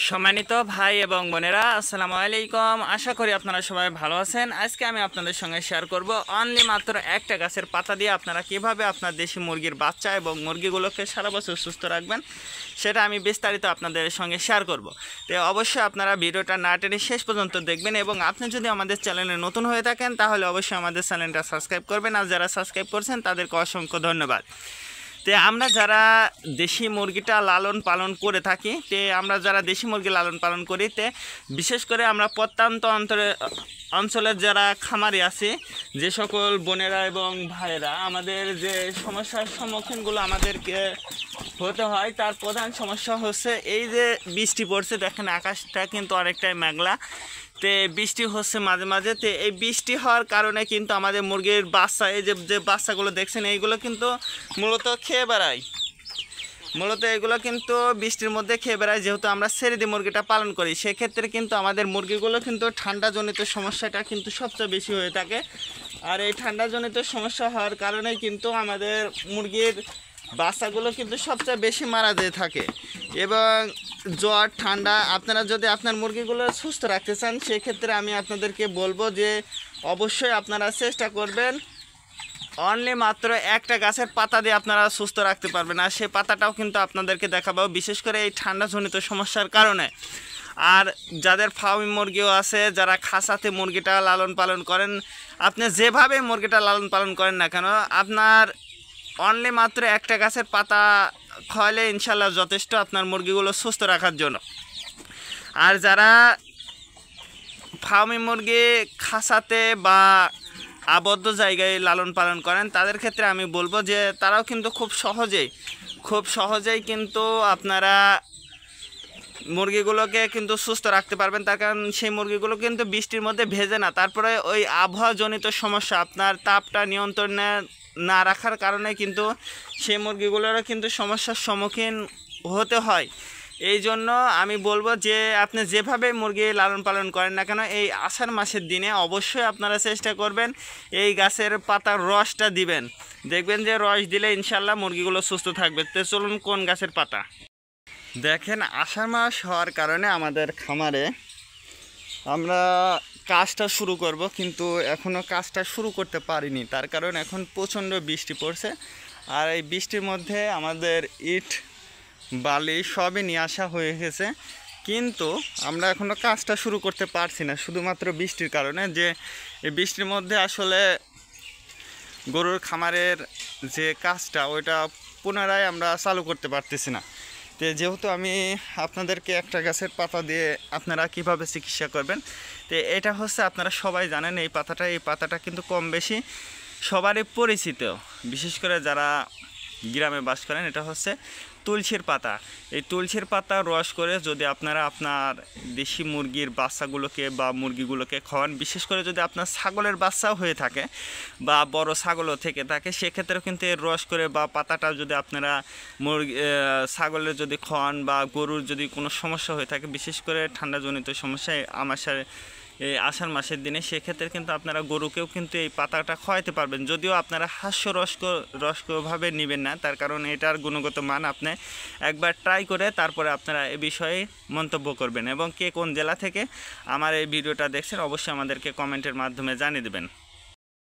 সম্মানিত ভাই এবং বোনেরা, আসসালামু আলাইকুম। আশা করি আপনারা সবাই ভালো আছেন। আজকে আমি আপনাদের সঙ্গে শেয়ার করব অনলি মাত্র একটা গাছের পাতা দিয়ে আপনারা কিভাবে আপনার দেশি মুরগির বাচ্চা এবং মুরগিগুলোকে সারা বছর সুস্থ রাখবেন, সেটা আমি বিস্তারিত আপনাদের সঙ্গে শেয়ার করব। তো অবশ্যই আপনারা ভিডিওটা না টেনে শেষ পর্যন্ত দেখবেন, এবং আপনি যদি আমাদের চ্যানেলে নতুন হয়ে থাকেন তাহলে অবশ্যই আমাদের চ্যানেলটা সাবস্ক্রাইব করবেন, আর যারা সাবস্ক্রাইব করছেন তাদেরকে অসংখ্য ধন্যবাদ। তো আমরা যারা দেশি মুরগিটা লালন পালন করে থাকি, আমরা যারা দেশি মুরগি লালন পালন করি, বিশেষ করে আমরা প্রত্যন্ত অঞ্চলের যারা খামারি আছে, যে সকল বোনেরা এবং ভাইয়েরা আমাদের যে সমস্যার সম্মুখীনগুলো আমাদেরকে হতে হয়, তার প্রধান সমস্যা হচ্ছে এই যে বৃষ্টি পড়ছে, দেখেন আকাশটা কিন্তু অনেকটাই মেঘলা। বৃষ্টি হচ্ছে মাঝে মাঝে। এই বৃষ্টি হওয়ার কারণে কিন্তু আমাদের মুরগির বাচ্চা, এই যে বাচ্চাগুলো দেখছেন, এইগুলো কিন্তু মূলত খেয়ে বেড়ায়। এগুলো কিন্তু বৃষ্টির মধ্যে খেয়ে বেড়ায়। যেহেতু আমরা ছেড়ে দিয়ে মুরগিটা পালন করি, সেক্ষেত্রে কিন্তু আমাদের মুরগিগুলো কিন্তু ঠান্ডাজনিত সমস্যাটা কিন্তু সবচেয়ে বেশি হয়ে থাকে। আর এই ঠান্ডাজনিত সমস্যা হওয়ার কারণে কিন্তু আমাদের মুরগির বাচ্চাগুলো কিন্তু সবচেয়ে বেশি মারা যেয়ে থাকে। এবং জ্বর ঠান্ডা, আপনারা যদি আপনার মুরগিগুলো সুস্থ রাখতে চান, সেক্ষেত্রে আমি আপনাদেরকে বলবো যে অবশ্যই আপনারা চেষ্টা করবেন অনলি মাত্র একটা গাছের পাতা দিয়ে আপনারা সুস্থ রাখতে পারবেন। আর সেই পাতাটাও কিন্তু আপনাদেরকে দেখাবো, বিশেষ করে এই ঠান্ডাজনিত সমস্যার কারণে। আর যাদের ফার্মি মুরগিও আছে, যারা খাঁচাতে মুরগিটা লালন পালন করেন, আপনি যেভাবে মুরগিটা লালন পালন করেন না কেন, আপনার অনলি মাত্র একটা গাছের পাতা খাওয়ালে ইনশাল্লাহ যথেষ্ট আপনার মুরগিগুলো সুস্থ রাখার জন্য। আর যারা ফার্মি মুরগি খাঁচাতে বা আবদ্ধ জায়গায় লালন পালন করেন, তাদের ক্ষেত্রে আমি বলবো যে তারাও কিন্তু খুব সহজেই কিন্তু আপনারা মুরগিগুলোকে কিন্তু সুস্থ রাখতে পারবেন। তার কারণ সেই মুরগিগুলো কিন্তু বৃষ্টির মধ্যে ভেজে না, তারপরে ওই আবহাওয়াজনিত সমস্যা, আপনার তাপটা নিয়ন্ত্রণে না রাখার কারণে কিন্তু সেই মুরগিগুলোরও কিন্তু সমস্যার সম্মুখীন হতে হয়। এই জন্য আমি বলবো যে আপনি যেভাবে মুরগি লালন পালন করেন না কেন, এই আষাঢ় মাসের দিনে অবশ্যই আপনারা চেষ্টা করবেন এই গাছের পাতার রসটা দিবেন। দেখবেন যে রস দিলে ইনশাল্লাহ মুরগিগুলো সুস্থ থাকবে। তো চলুন কোন গাছের পাতা। দেখেন, আষাঢ় মাস হওয়ার কারণে আমাদের খামারে আমরা কাজটা শুরু করব, কিন্তু এখনও কাজটা শুরু করতে পারিনি। তার কারণ এখন প্রচণ্ড বৃষ্টি পড়ছে, আর এই বৃষ্টির মধ্যে আমাদের ইট বালি সবই নিয়ে আসা হয়ে গেছে, কিন্তু আমরা এখনও কাজটা শুরু করতে পারছি না, শুধুমাত্র বৃষ্টির কারণে। যে এই বৃষ্টির মধ্যে আসলে গরুর খামারের যে কাজটা, ওইটা পুনরায় আমরা চালু করতে পারতেছি না। যেহেতু আমি আপনাদেরকে একটা গাছের পাতা দিয়ে আপনারা কিভাবে চিকিৎসা করবেন, এটা হচ্ছে আপনারা সবাই জানেন, এই পাতাটা কিন্তু কম বেশি সবারই পরিচিত, বিশেষ করে যারা গ্রামে বাস করেন। এটা হচ্ছে তুলসীর পাতা। এই তুলসীর পাতা রস করে যদি আপনারা আপনার দেশি মুরগির বাচ্চাগুলোকে বা মুরগিগুলোকে খাওয়ান, বিশেষ করে যদি আপনার ছাগলের বাচ্চাও হয়ে থাকে বা বড় ছাগলও থেকে থাকে, সেক্ষেত্রেও কিন্তু এর রস করে বা পাতাটা যদি আপনারা ছাগলের যদি খাওয়ান বা গরুর যদি কোনো সমস্যা হয়ে থাকে, বিশেষ করে ঠান্ডাজনিত সমস্যায় এই আষাঢ় মাসের দিনে, সেক্ষেত্রে কিন্তু আপনারা গরুকেও কিন্তু এই পাতাটা খাওয়াইতে পারবেন। যদিও আপনারা হাস্যরসকভাবে নেবেন না, তার কারণ এটার গুণগত মান আপনি একবার ট্রাই করে তারপরে আপনারা এ বিষয়ে মন্তব্য করবেন। এবং কে কোন জেলা থেকে আমার এই ভিডিওটা দেখছেন অবশ্যই আমাদেরকে কমেন্টের মাধ্যমে জানিয়ে দেবেন।